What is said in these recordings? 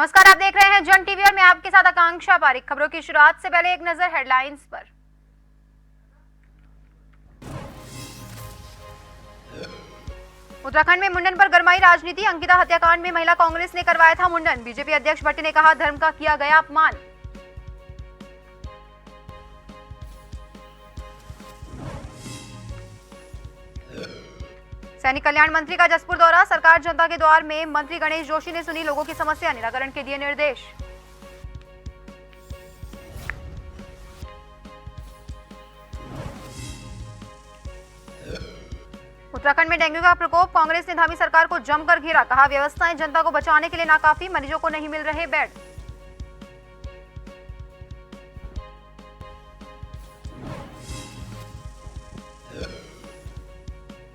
नमस्कार, आप देख रहे हैं जन टीवी और मैं आपके साथ आकांक्षा पारिक। खबरों की शुरुआत से पहले एक नजर हेडलाइंस पर। उत्तराखंड में मुंडन पर गरमाई राजनीति। अंकिता हत्याकांड में महिला कांग्रेस ने करवाया था मुंडन। बीजेपी अध्यक्ष भट्टी ने कहा, धर्म का किया गया अपमान। सैनिक कल्याण मंत्री का जसपुर दौरा। सरकार जनता के द्वार में मंत्री गणेश जोशी ने सुनी लोगों की समस्या, निराकरण के दिए निर्देश। उत्तराखंड में डेंगू का प्रकोप। कांग्रेस ने धामी सरकार को जमकर घेरा। कहा, व्यवस्थाएं जनता को बचाने के लिए नाकाफी, मरीजों को नहीं मिल रहे बेड।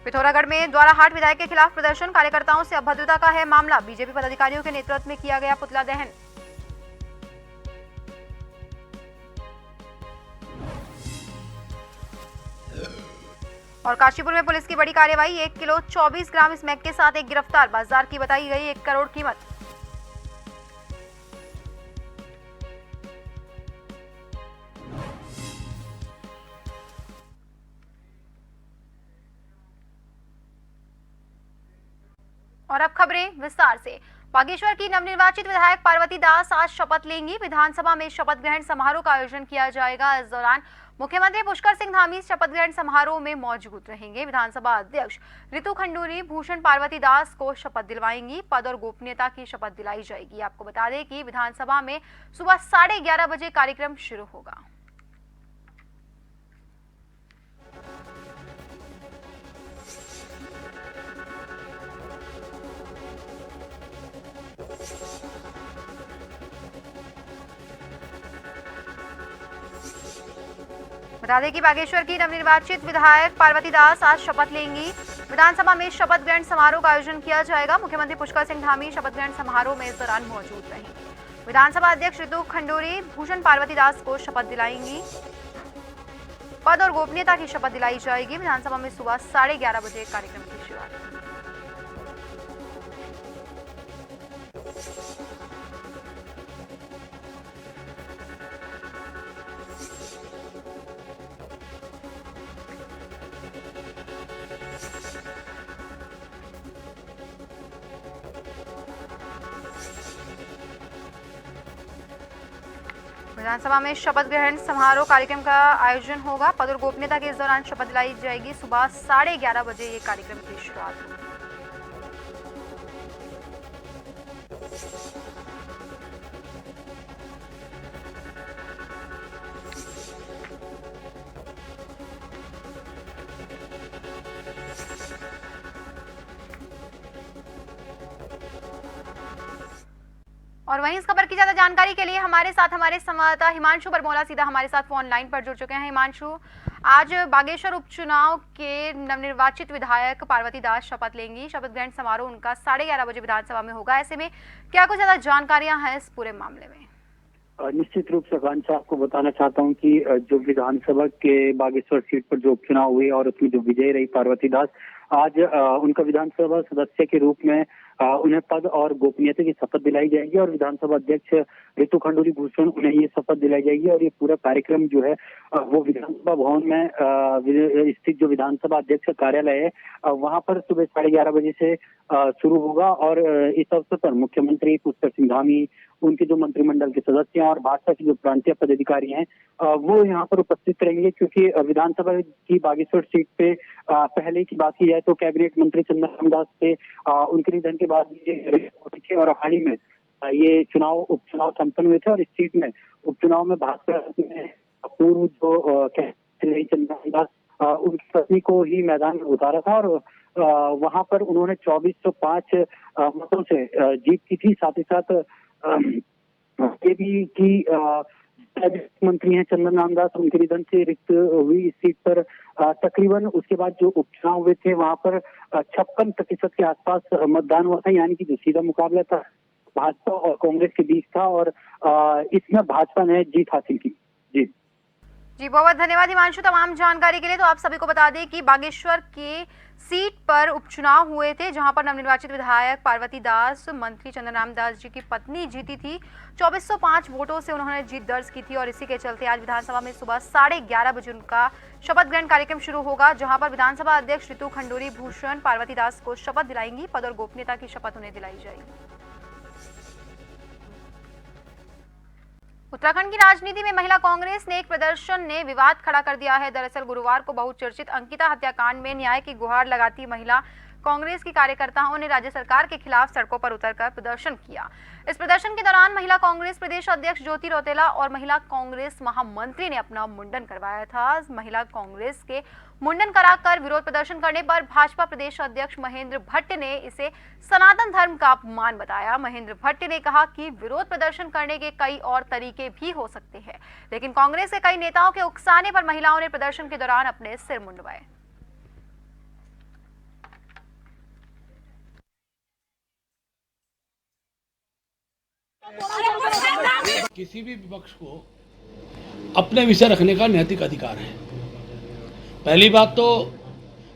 पिथौरागढ़ में द्वाराहाट विधायक के खिलाफ प्रदर्शन। कार्यकर्ताओं से अभद्रता का है मामला। बीजेपी पदाधिकारियों के नेतृत्व में किया गया पुतला दहन। और काशीपुर में पुलिस की बड़ी कार्रवाई। 1 किलो 24 ग्राम स्मैक के साथ एक गिरफ्तार। बाजार की बताई गई 1 करोड़ कीमत। और अब खबरें विस्तार से। बागेश्वर की नवनिर्वाचित विधायक पार्वती दास आज शपथ लेंगी। विधानसभा में शपथ ग्रहण समारोह का आयोजन किया जाएगा। इस दौरान मुख्यमंत्री पुष्कर सिंह धामी शपथ ग्रहण समारोह में मौजूद रहेंगे। विधानसभा अध्यक्ष रितु खंडूरी भूषण पार्वती दास को शपथ दिलवाएंगी। पद और गोपनीयता की शपथ दिलाई जाएगी। आपको बता दें कि विधानसभा में सुबह 11:30 बजे कार्यक्रम शुरू होगा। बता दें कि बागेश्वर की नवनिर्वाचित विधायक पार्वती दास आज शपथ लेंगी। विधानसभा में शपथ ग्रहण समारोह का आयोजन किया जाएगा। मुख्यमंत्री पुष्कर सिंह धामी शपथ ग्रहण समारोह में इस दौरान मौजूद रहेंगे। विधानसभा अध्यक्ष ऋतु खंडूरी भूषण पार्वती दास को शपथ दिलाएंगी। पद और गोपनीयता की शपथ दिलाई जाएगी। विधानसभा में सुबह 11:30 बजे कार्यक्रम की शुरुआत। विधानसभा में शपथ ग्रहण समारोह कार्यक्रम का आयोजन होगा। पद और गोपनीयता के इस दौरान शपथ दिलाई जाएगी। सुबह 11:30 बजे ये कार्यक्रम की शुरुआत होगी। और वहीं इस खबर की ज्यादा जानकारी के लिए हमारे साथ हमारे संवाददाता हिमांशु बरमोला सीधा हमारे साथ फोन लाइन पर जुड़ चुके हैं। हिमांशु, आज बागेश्वर उपचुनाव के नवनिर्वाचित विधायक पार्वती दास शपथ लेंगी। शपथ ग्रहण समारोह उनका 11:30 बजे विधानसभा में होगा। ऐसे में क्या कुछ ज्यादा जानकारियां हैं इस पूरे मामले में? निश्चित रूप से आकांक्षा, आपको बताना चाहता हूं कि जो विधानसभा के बागेश्वर सीट पर जो उपचुनाव हुए और उसमें जो विजय रही पार्वती दास, आज उनका विधानसभा सदस्य के रूप में उन्हें पद और गोपनीयता की शपथ दिलाई जाएगी और विधानसभा अध्यक्ष रितु खंडूरी भूषण उन्हें ये शपथ दिलाई जाएगी। और ये पूरा कार्यक्रम जो है वो विधानसभा भवन में स्थित जो विधानसभा अध्यक्ष कार्यालय है वहां पर सुबह 11:30 बजे से शुरू होगा। और इस अवसर पर मुख्यमंत्री पुष्कर सिंह धामी, उनके जो मंत्रिमंडल के सदस्य हैं और भाजपा के जो प्रांतीय पदाधिकारी हैं वो यहाँ पर उपस्थित रहेंगे। क्योंकि विधानसभा की बागेश्वर सीट पे पहले की बात की जाए तो कैबिनेट मंत्री चंदन रामदास से उनके निधन के बाद ये और हाल ही में ये उपचुनाव संपन्न हुए थे। और इस सीट में उपचुनाव में भाजपा ने पूर्व जो चंदन रामदास उनकी पत्नी को ही मैदान में उतारा था और वहां पर उन्होंने 2405 मतों से जीत की थी। साथ ही साथ ये भी कि मंत्री हैं चंदन रामदास, उनके निधन से रिक्त हुई इस सीट पर तकरीबन उसके बाद जो उपचुनाव हुए थे वहां पर 56% के आसपास मतदान हुआ था। यानी कि जो सीधा मुकाबला था भाजपा और कांग्रेस के बीच था और इसमें भाजपा ने जीत हासिल की। जी बहुत धन्यवाद हिमांशु तमाम जानकारी के लिए। तो आप सभी को बता दें कि बागेश्वर के सीट पर उपचुनाव हुए थे, जहां पर नवनिर्वाचित विधायक पार्वती दास मंत्री चंद्रराम दास जी की पत्नी जीती थी। 2405 वोटों से उन्होंने जीत दर्ज की थी और इसी के चलते आज विधानसभा में सुबह 11:30 बजे उनका शपथ ग्रहण कार्यक्रम शुरू होगा, जहां पर विधानसभा अध्यक्ष ऋतु खंडूरी भूषण पार्वती दास को शपथ दिलाएंगी। पद और गोपनीयता की शपथ उन्हें दिलाई जाएगी। उत्तराखंड की राजनीति में महिला कांग्रेस ने एक प्रदर्शन ने विवाद खड़ा कर दिया है। दरअसल गुरुवार को बहुचर्चित अंकिता हत्याकांड में न्याय की गुहार लगाती महिला कांग्रेस की कार्यकर्ताओं ने राज्य सरकार के खिलाफ सड़कों पर उतरकर प्रदर्शन किया। इस प्रदर्शन के दौरान महिला कांग्रेस प्रदेश अध्यक्ष ज्योति रौतेला और महिला कांग्रेस महामंत्री ने अपना मुंडन करवाया था। महिला कांग्रेस के मुंडन कराकर विरोध प्रदर्शन करने पर भाजपा प्रदेश अध्यक्ष महेंद्र भट्ट ने इसे सनातन धर्म का अपमान बताया। महेंद्र भट्ट ने कहा कि विरोध प्रदर्शन करने के कई और तरीके भी हो सकते हैं, लेकिन कांग्रेस के कई नेताओं के उकसाने पर महिलाओं ने प्रदर्शन के दौरान अपने सिर मुंडवाए। किसी भी विपक्ष को अपने विषय रखने का नैतिक अधिकार है। पहली बात तो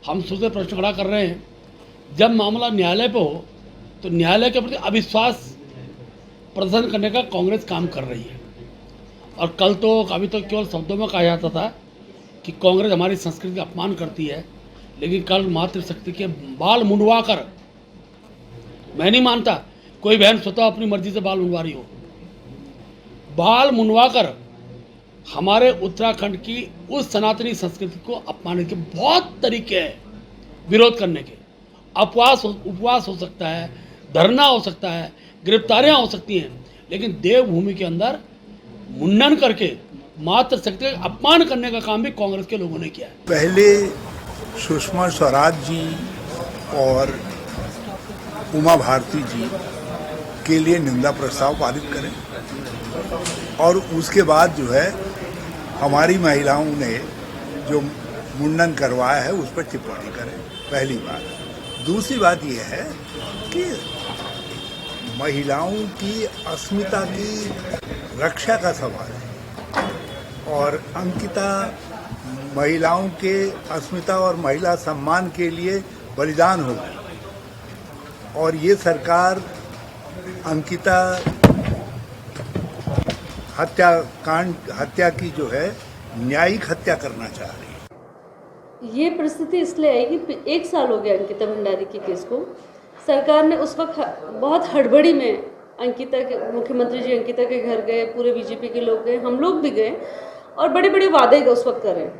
हम सुनते प्रश्न खड़ा कर रहे हैं, जब मामला न्यायालय पे हो तो न्यायालय के प्रति अविश्वास प्रदर्शन करने का कांग्रेस काम कर रही है। और कल तो अभी तो केवल शब्दों में कहा जाता था कि कांग्रेस हमारी संस्कृति का अपमान करती है, लेकिन कल मातृशक्ति के बाल मुंडवा कर, मैं नहीं मानता कोई बहन स्वतः अपनी मर्जी से बाल मुंडवा रही हो, बाल मुंडवा कर हमारे उत्तराखंड की उस सनातनी संस्कृति को अपमानित के बहुत तरीके हैं विरोध करने के। उपवास हो सकता है, धरना हो सकता है, गिरफ्तारियां हो सकती हैं, लेकिन देवभूमि के अंदर मुंडन करके मातृशक्ति का अपमान करने का काम भी कांग्रेस के लोगों ने किया है। पहले सुषमा स्वराज जी और उमा भारती जी के लिए निंदा प्रस्ताव पारित करें और उसके बाद जो है हमारी महिलाओं ने जो मुंडन करवाया है उस पर टिप्पणी करें। पहली बात। दूसरी बात यह है कि महिलाओं की अस्मिता की रक्षा का सवाल है और अंकिता महिलाओं के अस्मिता और महिला सम्मान के लिए बलिदान हो गई और ये सरकार अंकिता हत्या की जो है न्यायिक हत्या करना चाह रही है। ये परिस्थिति इसलिए आई कि 1 साल हो गया अंकिता भंडारी के केस को। सरकार ने उस वक्त बहुत हड़बड़ी में अंकिता के मुख्यमंत्री जी अंकिता के घर गए, पूरे बीजेपी के लोग गए, हम लोग भी गए और बड़े बड़े वादे उस वक्त करे,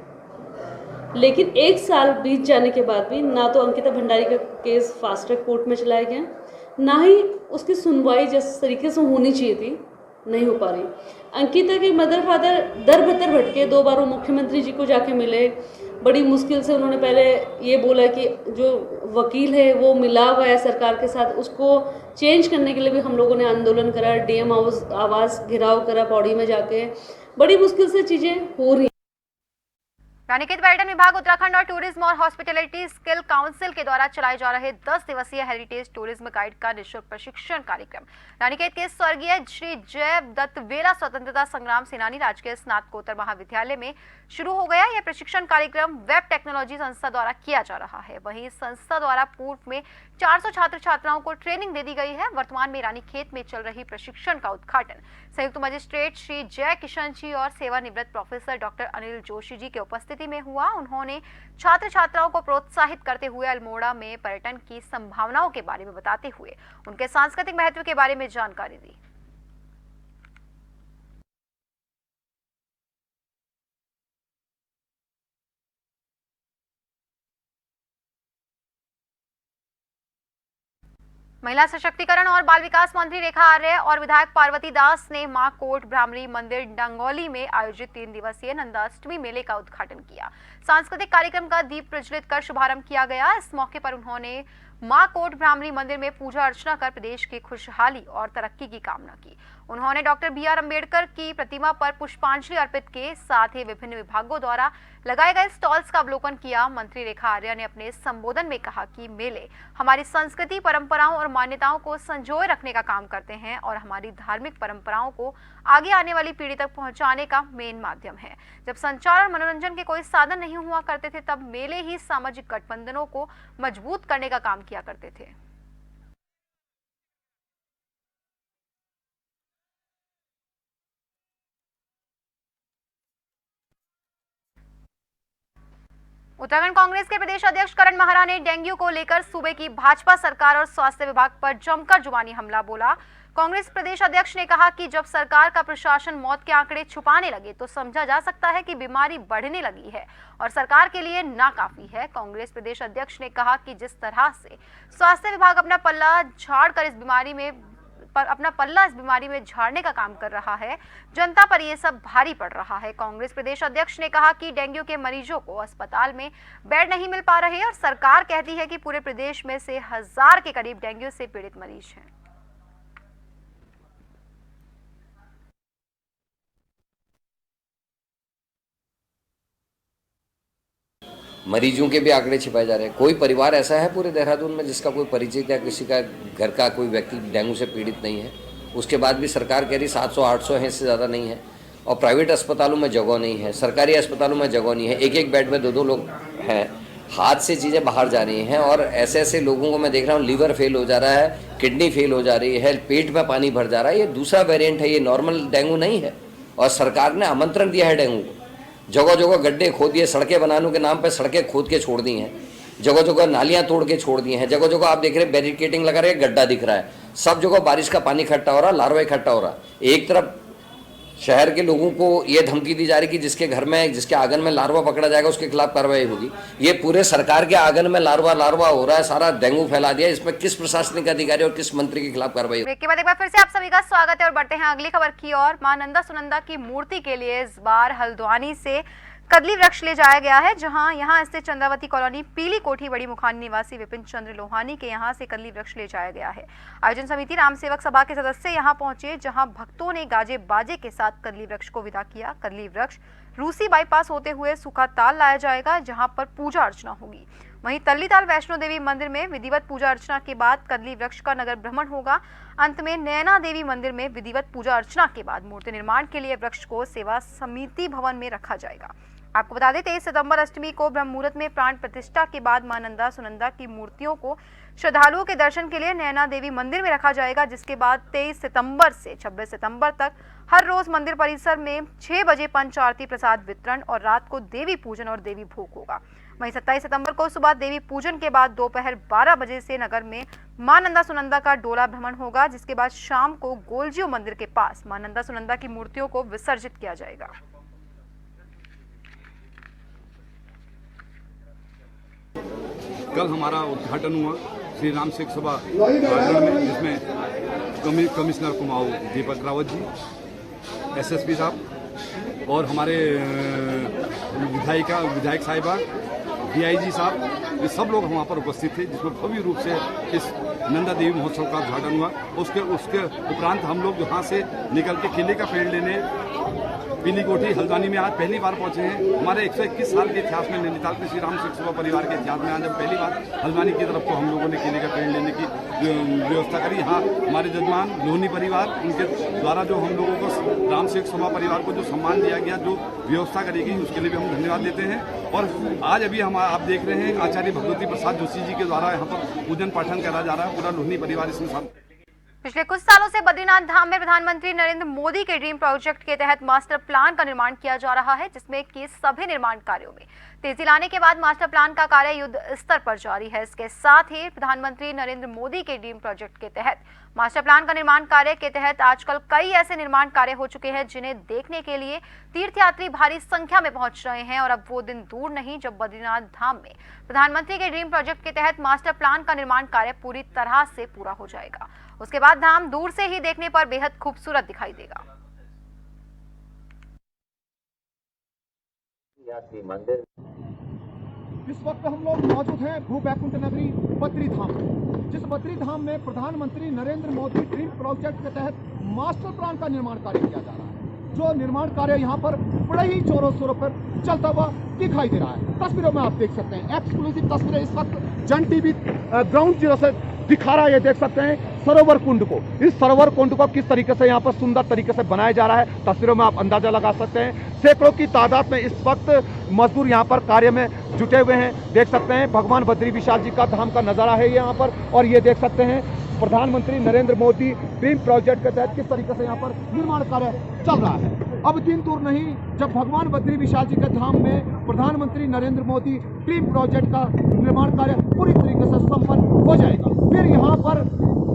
लेकिन 1 साल बीत जाने के बाद भी ना तो अंकिता भंडारी का केस फास्ट ट्रैक कोर्ट में चलाया गया, ना ही उसकी सुनवाई जिस तरीके से होनी चाहिए थी नहीं हो पा रही। अंकिता के मदर फादर दर बदर भटके, 2 बार वो मुख्यमंत्री जी को जाके मिले, बड़ी मुश्किल से उन्होंने पहले ये बोला कि जो वकील है वो मिला हुआ है सरकार के साथ, उसको चेंज करने के लिए भी हम लोगों ने आंदोलन करा, डीएम आवास घिराव करा पौड़ी में जाके, बड़ी मुश्किल से चीज़ें हो रही। रानीखेत पर्यटन विभाग उत्तराखंड और टूरिज्म और हॉस्पिटैलिटी स्किल काउंसिल के द्वारा चलाए जा रहे 10 दिवसीय हेरिटेज टूरिज्म गाइड का निःशुल्क प्रशिक्षण कार्यक्रम रानीखेत के स्वर्गीय श्री जय दत्त वेरा स्वतंत्रता संग्राम सेनानी राजकीय स्नातकोत्तर महाविद्यालय में शुरू हो गया। यह प्रशिक्षण कार्यक्रम वेब टेक्नोलॉजी संस्था द्वारा किया जा रहा है। वहीं संस्था द्वारा पूर्व में 400 छात्र छात्राओं को ट्रेनिंग दे दी गई है। वर्तमान में रानीखेत में चल रही प्रशिक्षण का उद्घाटन संयुक्त मजिस्ट्रेट श्री जय किशन जी और सेवानिवृत्त प्रोफेसर डॉक्टर अनिल जोशी जी के उपस्थिति में हुआ। उन्होंने छात्र छात्राओं को प्रोत्साहित करते हुए अल्मोड़ा में पर्यटन की संभावनाओं के बारे में बताते हुए उनके सांस्कृतिक महत्व के बारे में जानकारी दी। महिला सशक्तिकरण और बाल विकास मंत्री रेखा आर्य और विधायक पार्वती दास ने मां कोट ब्राह्मणी मंदिर डंगोली में आयोजित 3 दिवसीय नंदाष्टमी मेले का उद्घाटन किया। सांस्कृतिक कार्यक्रम का दीप प्रज्वलित कर शुभारंभ किया गया। इस मौके पर उन्होंने मां कोट ब्राह्मणी मंदिर में पूजा अर्चना कर प्रदेश की खुशहाली और तरक्की की कामना की। उन्होंने डॉक्टर BR अम्बेडकर की प्रतिमा पर पुष्पांजलि अर्पित के साथ ही विभिन्न विभागों द्वारा लगाए गए स्टॉल्स का अवलोकन किया। मंत्री रेखा आर्या ने अपने संबोधन में कहा कि मेले हमारी संस्कृति, परंपराओं और मान्यताओं को संजोए रखने का काम करते हैं और हमारी धार्मिक परंपराओं को आगे आने वाली पीढ़ी तक पहुंचाने का मेन माध्यम है। जब संचार और मनोरंजन के कोई साधन नहीं हुआ करते थे, तब मेले ही सामाजिक गठबंधनों को मजबूत करने का काम किया करते थे। उत्तराखंड कांग्रेस के प्रदेश अध्यक्ष करण माहरा ने डेंगू को लेकर सूबे की भाजपा सरकार और स्वास्थ्य विभाग पर जमकर जुबानी हमला बोला। कांग्रेस प्रदेश अध्यक्ष ने कहा कि जब सरकार का प्रशासन मौत के आंकड़े छुपाने लगे तो समझा जा सकता है कि बीमारी बढ़ने लगी है और सरकार के लिए नाकाफी है। कांग्रेस प्रदेश अध्यक्ष ने कहा कि जिस तरह से स्वास्थ्य विभाग अपना पल्ला इस बीमारी में झाड़ने का काम कर रहा है, जनता पर यह सब भारी पड़ रहा है। कांग्रेस प्रदेश अध्यक्ष ने कहा कि डेंगू के मरीजों को अस्पताल में बेड नहीं मिल पा रहे और सरकार कहती है कि पूरे प्रदेश में से 1000 के करीब डेंगू से पीड़ित मरीज हैं। मरीजों के भी आंकड़े छिपाए जा रहे हैं। कोई परिवार ऐसा है पूरे देहरादून में जिसका कोई परिचित या किसी का घर का कोई व्यक्ति डेंगू से पीड़ित नहीं है? उसके बाद भी सरकार कह रही 700-800 है, इससे ज़्यादा नहीं है। और प्राइवेट अस्पतालों में जगह नहीं है, सरकारी अस्पतालों में जगह नहीं है, एक बेड में 2 लोग हैं। हाथ से चीज़ें बाहर जा रही हैं और ऐसे ऐसे लोगों को मैं देख रहा हूँ, लीवर फेल हो जा रहा है, किडनी फेल हो जा रही है, पेट में पानी भर जा रहा है। ये दूसरा वेरिएंट है, ये नॉर्मल डेंगू नहीं है। और सरकार ने आमंत्रण दिया है डेंगू को। जगह जगह गड्ढे खोद दिए, सड़कें बनाने के नाम पे सड़कें खोद के छोड़ दी हैं, जगह जगह नालियां तोड़ के छोड़ दी हैं, जगह जगह आप देख रहे हैं बैरिकेडिंग लगा रहे हैं, गड्ढा दिख रहा है, सब जगह बारिश का पानी इकट्ठा हो रहा है, लार्वा इकट्ठा हो रहा है। एक तरफ शहर के लोगों को ये धमकी दी जा रही कि जिसके घर में, जिसके आंगन में लार्वा पकड़ा जाएगा उसके खिलाफ कार्रवाई होगी। ये पूरे सरकार के आंगन में लार्वा हो रहा है, सारा डेंगू फैला दिया। इसमें किस प्रशासनिक अधिकारी और किस मंत्री के खिलाफ कार्रवाई? ब्रेक के बाद एक बार फिर से आप सभी का स्वागत है और बढ़ते हैं अगली खबर की ओर। मां नंदा सुनंदा की मूर्ति के लिए इस बार हल्द्वानी से कदली वृक्ष ले जाया गया है। यहां स्थित चंद्रावती कॉलोनी पीली कोठी बड़ी मुखानी निवासी विपिन चंद्र लोहानी के यहां से कदली वृक्ष ले जाया गया है। आयोजन समिति राम सेवक सभा के सदस्य यहां पहुंचे, जहां भक्तों ने गाजे बाजे के साथ कदली वृक्ष को विदा किया। कदली वृक्ष रूसी बाईपास होते हुए सूखा ताल लाया जाएगा, जहां पर पूजा अर्चना होगी। वहीं तल्लीताल वैष्णो देवी मंदिर में विधिवत पूजा अर्चना के बाद कदली वृक्ष का नगर भ्रमण होगा। अंत में नैना देवी मंदिर में विधिवत पूजा अर्चना के बाद मूर्ति निर्माण के लिए वृक्ष को सेवा समिति भवन में रखा जाएगा। आपको बता दें 23 सितंबर अष्टमी को ब्रह्म मुहूर्त में प्राण प्रतिष्ठा के बाद मां नंदा सुनंदा की मूर्तियों को श्रद्धालुओं के दर्शन के लिए नैना देवी मंदिर में रखा जाएगा, जिसके बाद 23 सितंबर से 26 सितंबर तक हर रोज मंदिर परिसर में 6 बजे पंच आरती, प्रसाद वितरण और रात को देवी पूजन और देवी भोग होगा। वहीं 27 सितंबर को सुबह देवी पूजन के बाद दोपहर 12 बजे से नगर में मां नंदा सुनंदा का डोला भ्रमण होगा, जिसके बाद शाम को गोलजियो मंदिर के पास मां नंदा सुनंदा की मूर्तियों को विसर्जित किया जाएगा। कल हमारा उद्घाटन हुआ श्री राम सेवक सभा प्रांगण में, जिसमें कमिश्नर कुमाऊं दीपक रावत जी, एसएसपी साहब और हमारे विधायक साहिबा, डीआईजी साहब, ये सब लोग वहाँ पर उपस्थित थे, जिसमें भव्य रूप से इस नंदा देवी महोत्सव का उद्घाटन हुआ। उसके उपरांत हम लोग यहाँ से निकल के किले का पेड़ लेने पीली कोठी हल्द्वानी में आज पहली बार पहुंचे हैं। हमारे 121 साल के इतिहास में, नैनीताल के श्री राम सेवक सभा परिवार के इतिहास में आज जब पहली बार हल्द्वानी की तरफ को हम लोगों ने किले का पेड़ लेने की व्यवस्था करी। यहाँ हमारे जजमान लोहनी परिवार, उनके द्वारा जो हम लोगों को राम सेवक सभा परिवार को जो सम्मान दिया गया, जो व्यवस्था करी गई, उसके लिए भी हम धन्यवाद देते हैं। और आज अभी हम आप देख रहे हैं आचार्य भगवती प्रसाद जोशी जी के द्वारा यहाँ पर पूजन पाठन करा जा रहा है। पूरा लोहनी परिवार इसमें साथ। पिछले कुछ सालों से बद्रीनाथ धाम में प्रधानमंत्री नरेंद्र मोदी के ड्रीम प्रोजेक्ट के तहत मास्टर प्लान का निर्माण किया जा रहा है, जिसमें कि सभी निर्माण कार्यों में तेजी लाने के बाद मास्टर प्लान का कार्य युद्ध स्तर पर जारी है। इसके साथ ही प्रधानमंत्री नरेंद्र मोदी के ड्रीम प्रोजेक्ट के तहत मास्टर प्लान का निर्माण कार्य के तहत आजकल कई ऐसे निर्माण कार्य हो चुके हैं जिन्हें देखने के लिए तीर्थयात्री भारी संख्या में पहुंच रहे हैं। और अब वो दिन दूर नहीं जब बद्रीनाथ धाम में प्रधानमंत्री के ड्रीम प्रोजेक्ट के तहत मास्टर प्लान का निर्माण कार्य पूरी तरह से पूरा हो जाएगा। उसके बाद धाम दूर से ही देखने पर बेहद खूबसूरत दिखाई देगा। इस वक्त हम लोग मौजूद हैं भू बैकुंठ नगरी बद्री धाम में, जिस बद्री धाम में प्रधानमंत्री नरेंद्र मोदी ड्रीम प्रोजेक्ट के तहत मास्टर प्लान का निर्माण कार्य किया जा रहा है। जो निर्माण कार्य यहाँ पर बड़े ही जोरों शोरों पर चलता हुआ दिखाई दे रहा है। तस्वीरों में आप देख सकते हैं, एक्सक्लूसिव तस्वीरें इस वक्त जन टीवी ग्राउंड जीरो से दिखा रहा है। ये देख सकते हैं सरोवर कुंड को, इस सरोवर कुंड को किस तरीके से यहाँ पर सुंदर तरीके से बनाया जा रहा है, तस्वीरों में आप अंदाजा लगा सकते हैं। सैकड़ों की तादाद में इस वक्त मजदूर यहाँ पर कार्य में जुटे हुए हैं। देख सकते हैं भगवान बद्री विशाल जी का धाम का नजारा है यहाँ पर, और ये देख सकते हैं प्रधानमंत्री नरेंद्र मोदी ड्रीम प्रोजेक्ट के तहत किस तरीके से यहाँ पर निर्माण कार्य चल रहा है। अब दिन दूर नहीं जब भगवान बद्री विशाल जी के धाम में प्रधानमंत्री नरेंद्र मोदी ड्रीम प्रोजेक्ट का निर्माण कार्य पूरी तरीके से संपन्न हो जाएगा। फिर यहाँ पर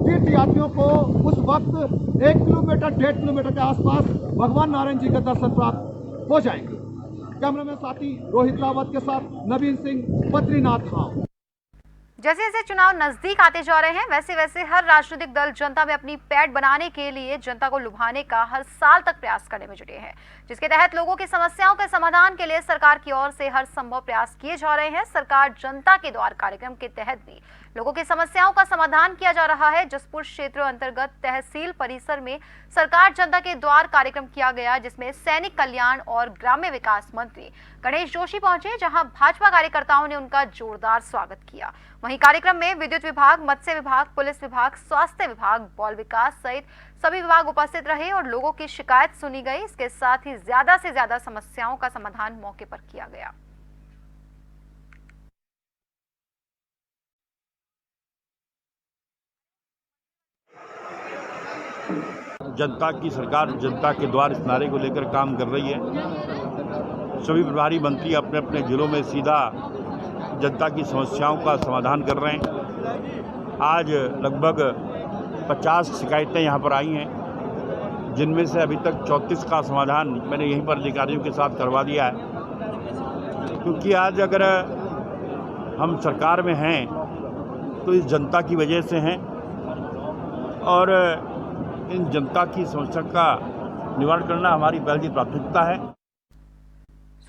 तीर्थ यात्रियों को उस वक्त 1 किलोमीटर 1.5 किलोमीटर के आसपास भगवान नारायण जी के दर्शन प्राप्त हो जाएंगे। कैमरामैन साथी रोहित रावत के साथ नवीन सिंह, बद्रीनाथ धाम। जैसे जैसे चुनाव नजदीक आते जा रहे हैं वैसे वैसे हर राजनीतिक दल जनता में अपनी पैठ बनाने के लिए जनता को लुभाने का हर साल तक प्रयास करने में जुटे हैं, जिसके तहत लोगों की समस्याओं के समाधान के लिए सरकार की ओर से हर संभव प्रयास किए जा रहे हैं। सरकार जनता के द्वार कार्यक्रम के तहत भी लोगों की समस्याओं का समाधान किया जा रहा है। जसपुर क्षेत्र अंतर्गत तहसील परिसर में सरकार जनता के द्वार कार्यक्रम किया गया, जिसमें सैनिक कल्याण और ग्राम्य विकास मंत्री गणेश जोशी पहुंचे, जहां भाजपा कार्यकर्ताओं ने उनका जोरदार स्वागत किया। वहीं कार्यक्रम में विद्युत विभाग, मत्स्य विभाग, पुलिस विभाग, स्वास्थ्य विभाग, बाल विकास सहित सभी विभाग उपस्थित रहे और लोगों की शिकायत सुनी गई। इसके साथ ही ज्यादा से ज्यादा समस्याओं का समाधान मौके पर किया गया। जनता की सरकार जनता के द्वार इस नारे को लेकर काम कर रही है। सभी प्रभारी मंत्री अपने अपने जिलों में सीधा जनता की समस्याओं का समाधान कर रहे हैं। आज लगभग 50 शिकायतें यहाँ पर आई हैं, जिनमें से अभी तक 34 का समाधान मैंने यहीं पर अधिकारियों के साथ करवा दिया है। क्योंकि आज अगर हम सरकार में हैं तो इस जनता की वजह से हैं, और इन जनता की समस्या का निवारण करना हमारी पहली प्राथमिकता है।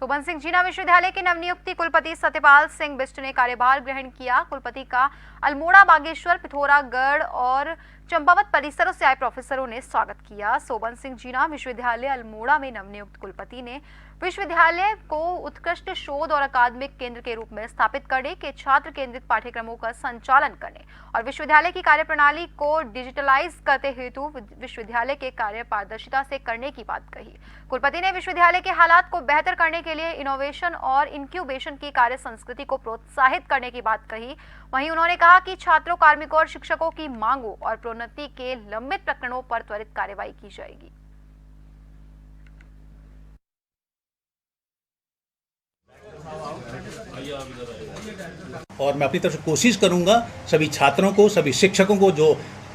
शोभन सिंह जीना विश्वविद्यालय के नवनियुक्ति कुलपति सत्यपाल सिंह बिष्ट ने कार्यभार ग्रहण किया। कुलपति का अल्मोड़ा, बागेश्वर, पिथौरागढ़ और चंपावत परिसरों से आए प्रोफेसरों ने स्वागत किया। शोभन सिंह जीना विश्वविद्यालय अल्मोड़ा में नवनियुक्त कुलपति ने विश्वविद्यालय को उत्कृष्ट शोध और अकादमिक केंद्र के रूप में स्थापित करने के, छात्र केंद्रित पाठ्यक्रमों का संचालन करने और विश्वविद्यालय की कार्यप्रणाली को डिजिटलाइज करते हेतु विश्वविद्यालय के कार्य पारदर्शिता से करने की बात कही। कुलपति ने विश्वविद्यालय के हालात को बेहतर करने के लिए इनोवेशन और इंक्यूबेशन की कार्य संस्कृति को प्रोत्साहित करने की बात कही। वहीं उन्होंने कहा कि छात्रों, कार्मिकों और शिक्षकों की मांगों और प्रोन्नति के लंबित प्रकरणों पर त्वरित कार्रवाई की जाएगी। और मैं अपनी तरफ से कोशिश करूंगा सभी छात्रों को, सभी शिक्षकों को जो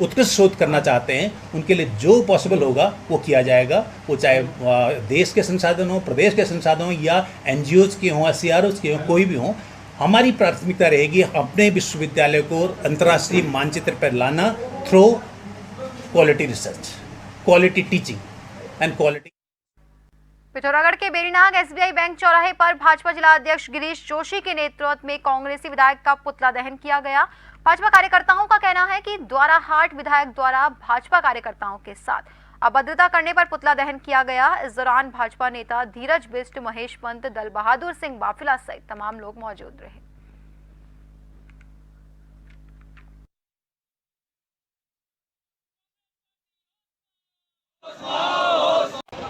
उत्कृष्ट शोध करना चाहते हैं उनके लिए जो पॉसिबल होगा वो किया जाएगा। वो चाहे देश के संसाधन हो, प्रदेश के संसाधन हो, या NGOs के हों, CROs के हों, कोई भी हों, हमारी प्राथमिकता रहेगी अपने विश्वविद्यालय को अंतर्राष्ट्रीय मानचित्र पर लाना through quality research, quality teaching and quality. Pithoragarh के बेरीनाग SBI बैंक चौराहे पर भाजपा जिला अध्यक्ष गिरीश जोशी के नेतृत्व में कांग्रेसी विधायक का पुतला दहन किया गया। भाजपा कार्यकर्ताओं का कहना है कि द्वाराहाट विधायक द्वारा भाजपा कार्यकर्ताओं के साथ अभद्रता करने पर पुतला दहन किया गया। इस दौरान भाजपा नेता धीरज बिष्ट, महेश पंत, दल बहादुर सिंह बाफिला सहित तमाम लोग मौजूद रहे।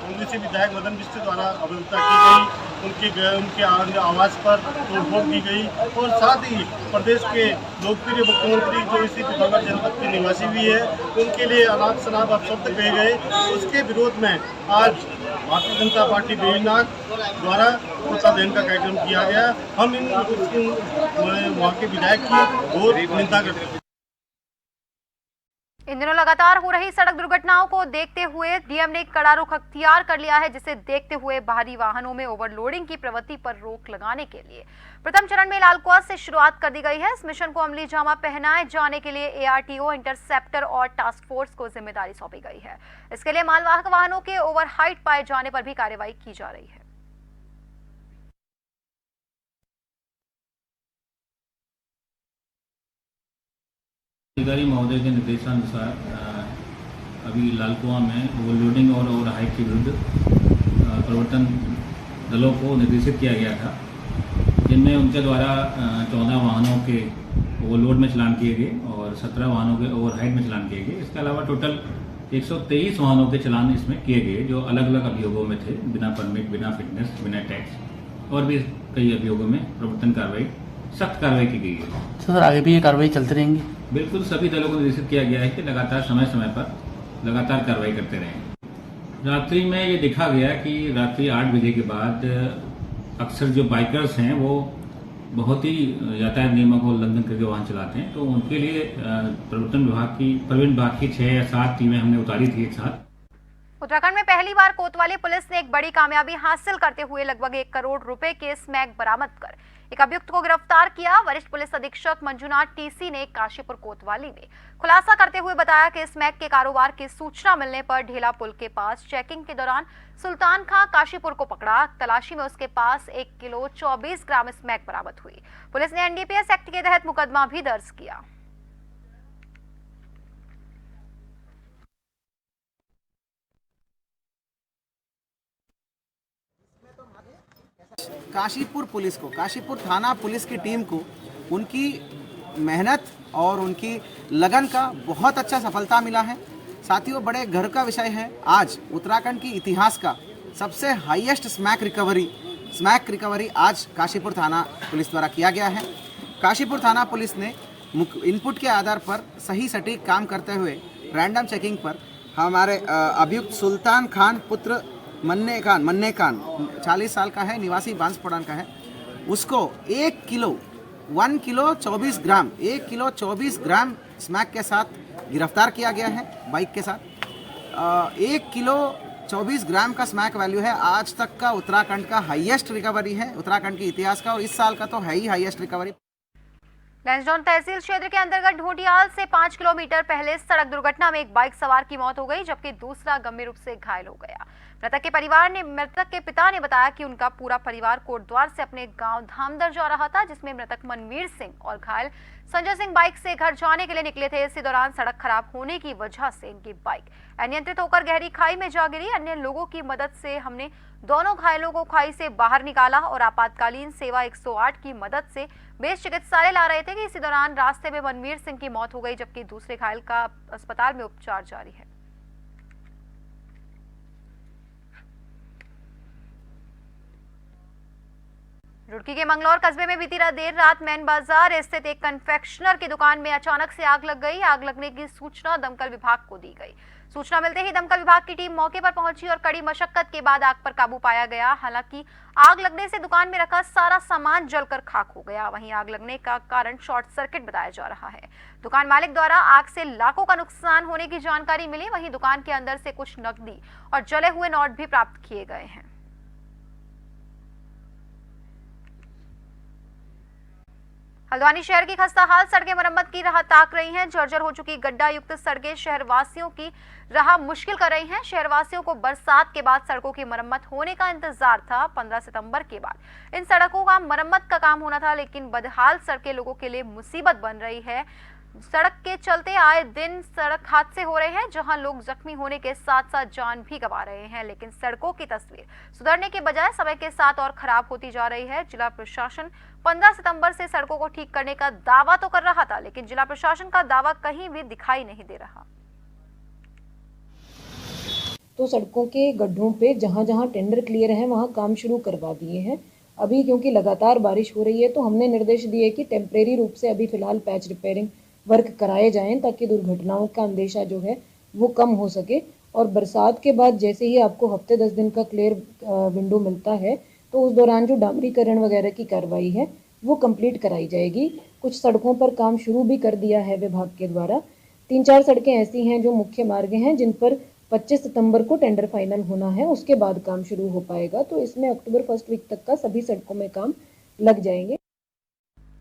कांग्रेसी विधायक मदन बिष्ट द्वारा अभद्रता की गई, उनके आवास पर तोड़फोड़ की गई और साथ ही प्रदेश के लोकप्रिय मुख्यमंत्री जो इसी पिथौरागढ़ जनपद के निवासी भी है, उनके लिए अनाप शनाप अपशब्द कहे गए। उसके विरोध में आज भारतीय जनता पार्टी बेरीनाग द्वारा पुतला दहन का कार्यक्रम किया गया। हम वहाँ के विधायक की घोर निंदा करते हैं। इन दिनों लगातार हो रही सड़क दुर्घटनाओं को देखते हुए डीएम ने कड़ा रुख अख्तियार कर लिया है, जिसे देखते हुए भारी वाहनों में ओवरलोडिंग की प्रवृत्ति पर रोक लगाने के लिए प्रथम चरण में लालकुआ से शुरुआत कर दी गई है। इस मिशन को अमली जामा पहनाए जाने के लिए ARTO, इंटरसेप्टर और टास्क फोर्स को जिम्मेदारी सौंपी गई है। इसके लिए मालवाहक वाहनों के ओवरहाइट पाए जाने पर भी कार्रवाई की जा रही है। अधिकारी महोदय के निर्देशानुसार अभी लालकुआं में ओवरलोडिंग और ओवर हाइट के विरुद्ध प्रवर्तन दलों को निर्देशित किया गया था, जिनमें उनके द्वारा 14 वाहनों के ओवरलोड में चलान किए गए और 17 वाहनों के ओवर हाइट में चलान किए गए। इसके अलावा टोटल 123 वाहनों के चलान इसमें किए गए, जो अलग अलग अभियोगों में थे, बिना परमिट, बिना फिटनेस, बिना टैक्स, और भी कई अभियोगों में प्रवर्तन कार्रवाई, सख्त कार्रवाई की गई है। सर आगे भी ये कार्रवाई चलती रहेंगी? बिल्कुल, सभी दलों को निर्देशित किया गया है कि लगातार समय समय पर लगातार कार्रवाई करते रहें। रात्रि में ये देखा गया कि रात्रि 8 बजे के बाद अक्सर जो बाइकर्स हैं वो बहुत ही यातायात नियमों का उल्लंघन करके वाहन चलाते हैं, तो उनके लिए प्रवर्तन विभाग की 6 या 7 टीमें हमने उतारी थी एक साथ। उत्तराखंड में पहली बार कोतवाली पुलिस ने एक बड़ी कामयाबी हासिल करते हुए लगभग 1 करोड़ रुपए के स्मैक बरामद कर एक अभियुक्त को गिरफ्तार किया। वरिष्ठ पुलिस अधीक्षक मंजुनाथ टीसी ने काशीपुर कोतवाली में खुलासा करते हुए बताया कि स्मैक के कारोबार की सूचना मिलने पर ढेला पुल के पास चेकिंग के दौरान सुल्तान खां काशीपुर को पकड़ा। तलाशी में उसके पास 1 किलो 24 ग्राम स्मैक बरामद हुई। पुलिस ने एनडीपीएस एक्ट के तहत मुकदमा भी दर्ज किया। काशीपुर पुलिस को, काशीपुर थाना पुलिस की टीम को उनकी मेहनत और उनकी लगन का बहुत अच्छा सफलता मिला है। साथियों, बड़े गर्व का विषय है, आज उत्तराखंड की इतिहास का सबसे हाईएस्ट स्मैक रिकवरी आज काशीपुर थाना पुलिस द्वारा किया गया है। काशीपुर थाना पुलिस ने इनपुट के आधार पर सही सटीक काम करते हुए रैंडम चेकिंग पर हमारे अभियुक्त सुल्तान खान पुत्र मन्ने खान 40 साल का है, निवासी बांसपड़ान का है, उसको 1 किलो 24 ग्राम स्मैक के साथ गिरफ्तार किया गया है बाइक के साथ। 1 किलो 24 ग्राम का स्मैक वैल्यू है, आज तक का उत्तराखंड का हाईएस्ट रिकवरी है, उत्तराखंड के इतिहास का, और इस साल का तो है ही हाईएस्ट रिकवरी। लैंसडाउन तहसील क्षेत्र के अंतर्गत ढोटियाल से 5 किलोमीटर पहले सड़क दुर्घटना में एक बाइक सवार की मौत हो गई, जबकि दूसरा गंभीर रूप से घायल हो गया। मृतक के पिता ने बताया कि उनका पूरा परिवार कोटद्वार से अपने गांव धामदर जा रहा था, जिसमें मृतक मनवीर सिंह और घायल संजय सिंह बाइक से घर जाने के लिए निकले थे। इसी दौरान सड़क खराब होने की वजह से इनकी बाइक अनियंत्रित होकर गहरी खाई में जा गिरी। अन्य लोगों की मदद से हमने दोनों घायलों को खाई से बाहर निकाला और आपातकालीन सेवा 108 की मदद से बेस चिकित्सालय ला रहे थे कि इसी दौरान रास्ते में मनवीर सिंह की मौत हो गई, जबकि दूसरे घायल का अस्पताल में उपचार जारी है। रुड़की के मंगलौर कस्बे में बीती देर रात मैन बाजार स्थित एक कन्फेक्शनर की दुकान में अचानक से आग लग गई। आग लगने की सूचना दमकल विभाग को दी गई। सूचना मिलते ही दमकल विभाग की टीम मौके पर पहुंची और कड़ी मशक्कत के बाद आग पर काबू पाया गया। हालांकि आग लगने से दुकान में रखा सारा सामान जलकर खाक हो गया। वहीं आग लगने का कारण शॉर्ट सर्किट बताया जा रहा है। दुकान मालिक द्वारा आग से लाखों का नुकसान होने की जानकारी मिली। वहीं दुकान के अंदर से कुछ नकदी और जले हुए नोट भी प्राप्त किए गए हैं। हल्द्वानी शहर की खस्ताहाल सड़कें मरम्मत की राह ताक रही हैं। जर्जर हो चुकी गड्ढा युक्त सड़कें शहरवासियों की राह मुश्किल कर रही हैं। शहरवासियों को बरसात के बाद सड़कों की मरम्मत होने का इंतजार था। 15 सितंबर के बाद इन सड़कों का मरम्मत का काम होना था, लेकिन बदहाल सड़कें लोगों के लिए मुसीबत बन रही है। सड़क के चलते आए दिन सड़क हादसे हो रहे हैं, जहां लोग जख्मी होने के साथ साथ जान भी गंवा रहे हैं। लेकिन सड़कों की तस्वीर सुधरने के बजाय समय के साथ और खराब होती जा रही है। जिला प्रशासन 15 सितंबर से सड़कों को ठीक करने का दावा तो कर रहा था, लेकिन जिला प्रशासन का दावा कहीं भी दिखाई नहीं दे रहा। तो सड़कों के गड्ढों पे जहां जहां टेंडर क्लियर है वहां काम शुरू करवा दिए हैं। अभी क्योंकि लगातार बारिश हो रही है तो हमने निर्देश दिए कि टेम्परेरी रूप से अभी फिलहाल पैच रिपेयरिंग वर्क कराए जाएं, ताकि दुर्घटनाओं का अंदेशा जो है वो कम हो सके। और बरसात के बाद जैसे ही आपको हफ्ते 10 दिन का क्लियर विंडो मिलता है तो उस दौरान जो डामरीकरण वगैरह की कार्रवाई है वो कंप्लीट कराई जाएगी। कुछ सड़कों पर काम शुरू भी कर दिया है विभाग के द्वारा। 3-4 सड़कें ऐसी हैं जो मुख्य मार्ग हैं, जिन पर 25 सितंबर को टेंडर फाइनल होना है, उसके बाद काम शुरू हो पाएगा। तो इसमें अक्टूबर फर्स्ट वीक तक का सभी सड़कों में काम लग जाएंगे।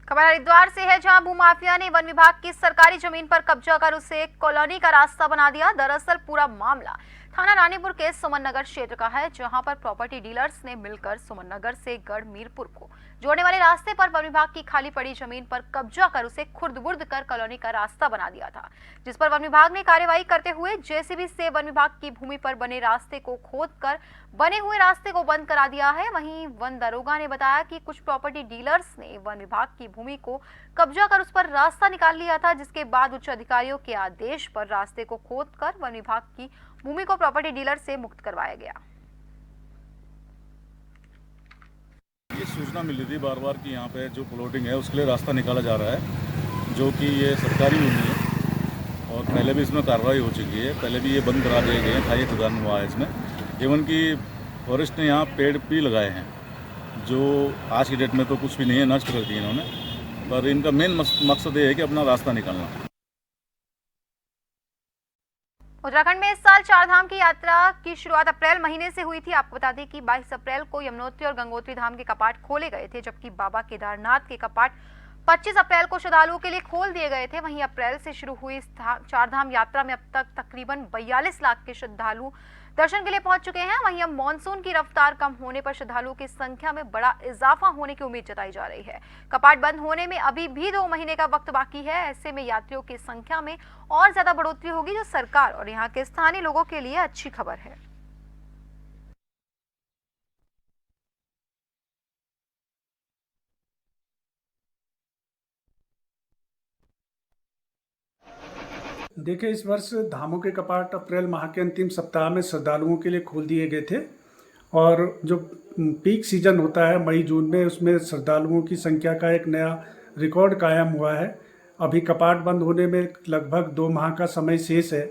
खबर हरिद्वार से है, जहां भूमाफिया ने वन विभाग की सरकारी जमीन पर कब्जा कर उसे कॉलोनी का रास्ता बना दिया। दरअसल पूरा मामला थाना रानीपुर के सुमन नगर क्षेत्र का है, जहां पर प्रॉपर्टी डीलर्स ने मिलकर सुमन नगर से गढ़ मीरपुर को जोड़ने वाले रास्ते पर वन विभाग की खाली पड़ी जमीन पर कब्जा कर उसे खुर्द-बुर्द कर कॉलोनी का रास्ता बना दिया था, जिस पर वन विभाग ने कार्यवाही करते हुए जेसीबी से वन विभाग की भूमि पर बने रास्ते को खोदकर बने हुए रास्ते को बंद करा दिया है। वहीं वन दरोगा ने बताया कि कुछ प्रॉपर्टी डीलर्स ने वन विभाग की भूमि को कब्जा कर उस पर रास्ता निकाल लिया था, जिसके बाद उच्च अधिकारियों के आदेश पर रास्ते को खोदकर वन विभाग की भूमि को प्रॉपर्टी डीलर से मुक्त करवाया गया। ये सूचना मिली थी बार बार कि यहाँ पे जो प्लॉटिंग है उसके लिए रास्ता निकाला जा रहा है, जो कि ये सरकारी भूमि है और पहले भी इसमें कार्रवाई हो चुकी है। पहले भी ये बंद करा दिए गए हैं, खाई खदान हुआ है इसमें। इवन कि फॉरेस्ट ने यहाँ पेड़ भी लगाए हैं, जो आज की डेट में तो कुछ भी नहीं है, नष्ट कर दिए इन्होंने, पर इनका मेन मकसद ये है कि अपना रास्ता निकालना। उत्तराखंड में इस साल चारधाम की यात्रा की शुरुआत अप्रैल महीने से हुई थी। आपको बता दें कि 22 अप्रैल को यमुनोत्री और गंगोत्री धाम के कपाट खोले गए थे, जबकि बाबा केदारनाथ के कपाट 25 अप्रैल को श्रद्धालुओं के लिए खोल दिए गए थे। वहीं अप्रैल से शुरू हुई इस चारधाम यात्रा में अब तक तकरीबन 42 लाख के श्रद्धालु दर्शन के लिए पहुंच चुके हैं। वहीं अब मानसून की रफ्तार कम होने पर श्रद्धालुओं की संख्या में बड़ा इजाफा होने की उम्मीद जताई जा रही है। कपाट बंद होने में अभी भी 2 महीने का वक्त बाकी है। ऐसे में यात्रियों की संख्या में और ज्यादा बढ़ोतरी होगी, जो सरकार और यहाँ के स्थानीय लोगों के लिए अच्छी खबर है। देखिए, इस वर्ष धामों के कपाट अप्रैल माह के अंतिम सप्ताह में श्रद्धालुओं के लिए खोल दिए गए थे और जो पीक सीजन होता है मई जून में, उसमें श्रद्धालुओं की संख्या का एक नया रिकॉर्ड कायम हुआ है। अभी कपाट बंद होने में लगभग 2 माह का समय शेष है,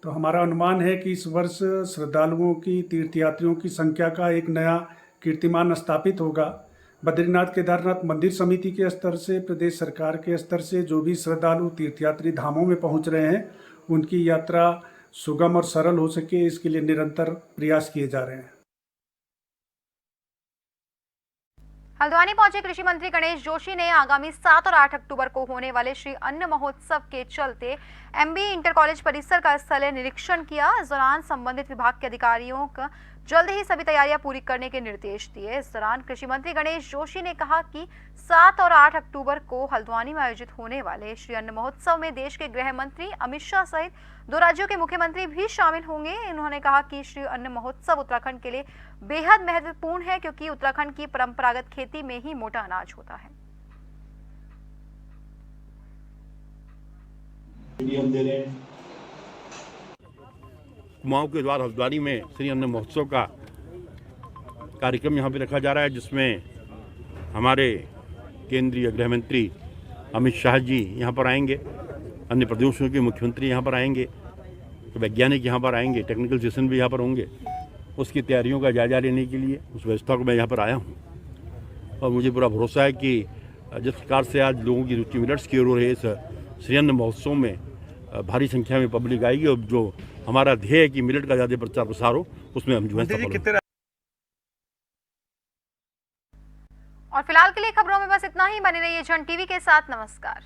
तो हमारा अनुमान है कि इस वर्ष श्रद्धालुओं की, तीर्थयात्रियों की संख्या का एक नया कीर्तिमान स्थापित होगा। बद्रीनाथ केदारनाथ मंदिर समिति के स्तर से, प्रदेश सरकार के स्तर से जो भी श्रद्धालु तीर्थयात्री धामों में पहुंच रहे हैं, उनकी यात्रा सुगम और सरल हो सके, इसके लिए निरंतर प्रयास किए जा रहे हैं। हल्द्वानी पहुंचे कृषि मंत्री गणेश जोशी ने आगामी 7 और 8 अक्टूबर को होने वाले श्री अन्न महोत्सव के चलते MBE इंटर कॉलेज परिसर का स्थलीय निरीक्षण किया। इस दौरान संबंधित विभाग के अधिकारियों का जल्द ही सभी तैयारियां पूरी करने के निर्देश दिए। इस दौरान कृषि मंत्री गणेश जोशी ने कहा कि 7 और 8 अक्टूबर को हल्द्वानी में आयोजित होने वाले श्री अन्न महोत्सव में देश के गृह मंत्री अमित शाह सहित 2 राज्यों के मुख्यमंत्री भी शामिल होंगे। उन्होंने कहा कि श्री अन्न महोत्सव उत्तराखंड के लिए बेहद महत्वपूर्ण है, क्योंकि उत्तराखंड की परंपरागत खेती में ही मोटा अनाज होता है। कुमाऊं के द्वार हल्द्वानी में श्री अन्न महोत्सव का कार्यक्रम यहाँ पे रखा जा रहा है, जिसमें हमारे केंद्रीय गृह मंत्री अमित शाह जी यहाँ पर आएंगे, अन्य प्रदेशों के मुख्यमंत्री यहाँ पर आएंगे, तो वैज्ञानिक यहाँ पर आएंगे, टेक्निकल सेशन भी यहाँ पर होंगे। उसकी तैयारियों का जायजा लेने के लिए उस व्यवस्था को मैं यहाँ पर आया हूँ और मुझे पूरा भरोसा है कि जिस प्रकार से आज लोगों की रुचि मिलट्स की ओर हो रही है, इस श्री अन्न महोत्सव में भारी संख्या में पब्लिक आएगी और जो हमारा ध्येय है कि मिलेट का ज़्यादा प्रचार प्रसार हो, उसमें हम जो है सफल हों। और फिलहाल के लिए खबरों में बस इतना ही। बने रहिए जन टीवी के साथ। नमस्कार।